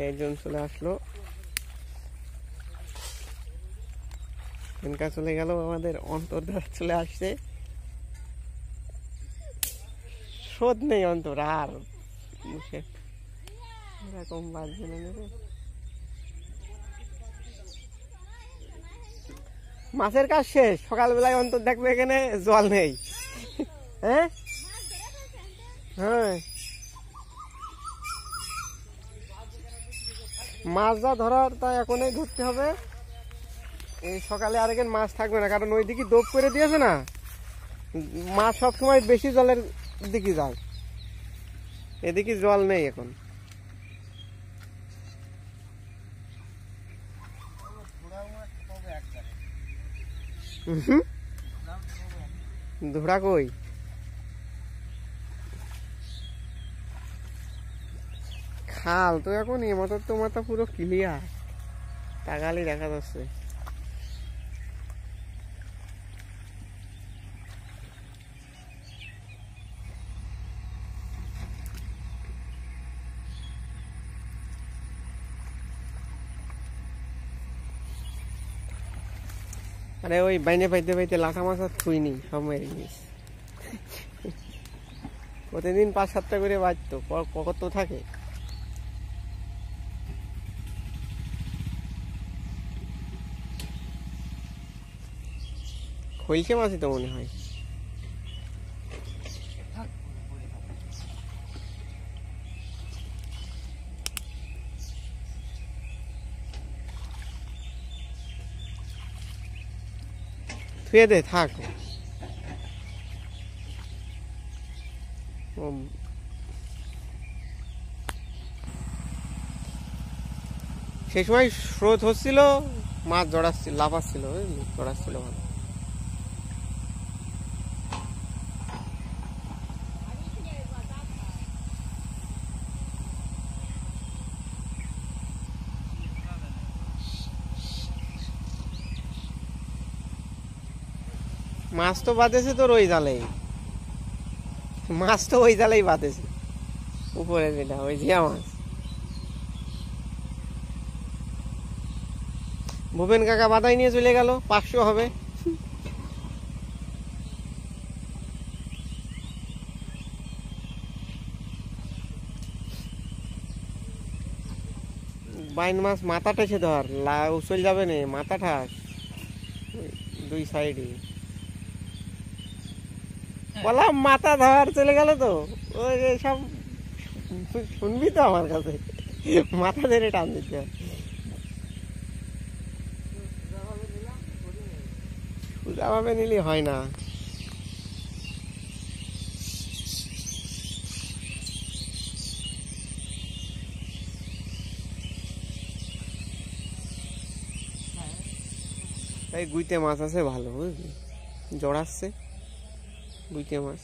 একজন চলে আসলো, এনকা চলে গেল, আমাদের অন্তর্ধারা চলে আসছে। শোধ নেই অন্তর আর মুখে এরকম বাজবে না রে। মাছের কাজ শেষ, সকালবেলায় অন্তর দেখবে এখানে জল নেই। হ্যাঁ হ্যাঁ, মাছ যা ধরার তা এখনই ধরতে হবে। এই সকালে আর এখানে মাছ থাকবে না, কারণ ওইদিকে দোপ করে দিয়েছে না, মাছ সবসময় বেশি জলের দিকে যায়, এদিকে জল নেই এখন। ধরা কই, খাল তো এখন এমাত্র তো মাথা পুরো ক্লিয়ার, তাকালি দেখা যাচ্ছে। আরে ওই বাইনে পাইতে পাইতে লাঠা মাছ আর থুইনি, সব মেরে নিস। প্রতিদিন 5-7টা করে বাজতো, কত থাকে। খৈলছে মাছই তো মনে হয়। থুয়ে দে, থাক। সেই সময় স্রোত হচ্ছিল, মাছ জড়াচ্ছিল, লাফাচ্ছিল, জড়াচ্ছিল ভালো। মাছ তো বাঁধেছে তোর ওই জালেই, মাছ তো ওই জালেই বাঁধেছে, উপরে যেটা ওই জিয়া মাছ। ভূপেন কাকা বাদাই নিয়ে চলে গেল, 500 হবে। বাইন মাছ মাথা টেসে ধর, উচল যাবে না, মাথা ঠাস দুই সাইডে। বললাম মাথা ধর, চলে গেল তো। ওই সব শুনবি তো আমার কাছে, মাথা ধরে টান দিতে হয়। সোজাভাবে নিলে হয় না। তাই গুইতে মাছ আছে ভালো, বুঝলি, জড়াচ্ছে গুইতে মাছ,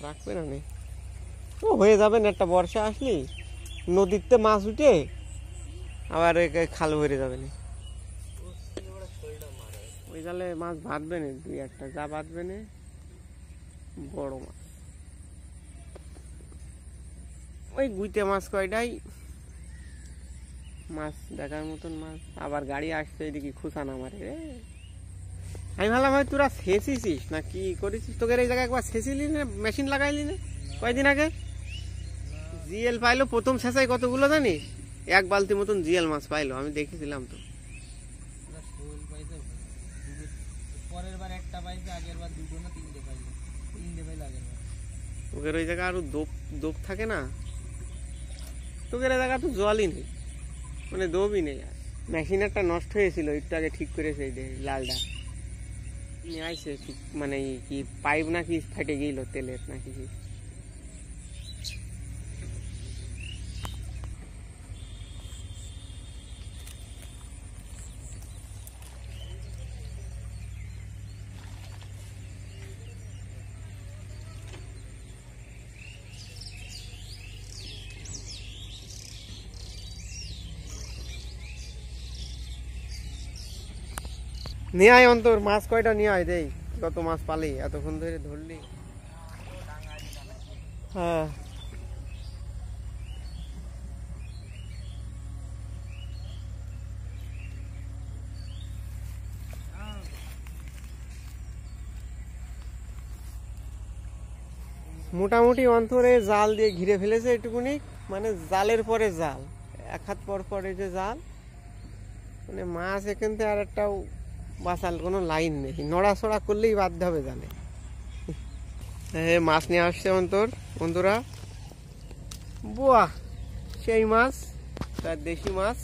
রাখবে না নে। ও হয়ে যাবে না, একটা বর্ষা আসলি নদীতে মাছ উঠে আবার খাল ভরে যাবে না। ওই জালে মাছ বাঁধবে না, 2-1টা যা বাঁধবে না বড় মাছ। ওই গুইতে মাছ কয়টাই মাছ দেখার মতন মাছ। আবার গাড়ি আসছে এদিকে, খুশা না মারে রে। আমি ভাবলাম ভাই তোরা সেচিস না কি করেছিস, তোকে এই জায়গায় একবার সেচিলি না, মেশিন লাগাইলি না কয়দিন আগে। জিএল পাইলো প্রথম ছেঁচাই কতগুলো জানিস, 1 বালতি মতন জিএল মাছ পাইলো, আমি দেখেছিলাম তো। তোকে ওই জায়গা আরো দোপ থাকে না, তোকে এই জায়গা তো জলই নেই, মানে দোবই নেই। আর মেশিন একটা নষ্ট হয়েছিল, একটু আগে ঠিক করেছে, এই লালটা নিয়ে আইসে, মানে কি পাইপ নাকি ফেটে গেল তেলের নাকি। নিয়ে আয় অন্তর, মাছ কয়টা নিয়ে আয়, দেই কত মাছ পালি এতক্ষণ ধরে ধরলি। হ্যাঁ মোটামুটি অন্তরে জাল দিয়ে ঘিরে ফেলেছে এটুকুনি, মানে জালের পরে জাল, এক হাত পর পর এই যে জাল, মানে মাছ এখান থেকে আর একটাও বাঁচাল কোনো লাইন নেই, নড়াচড়া করলেই বাধ্য হবে জালে। মাছ নিয়ে আসছে বন্ধুরা, বাহ সেই মাছ, তার দেশি মাছ।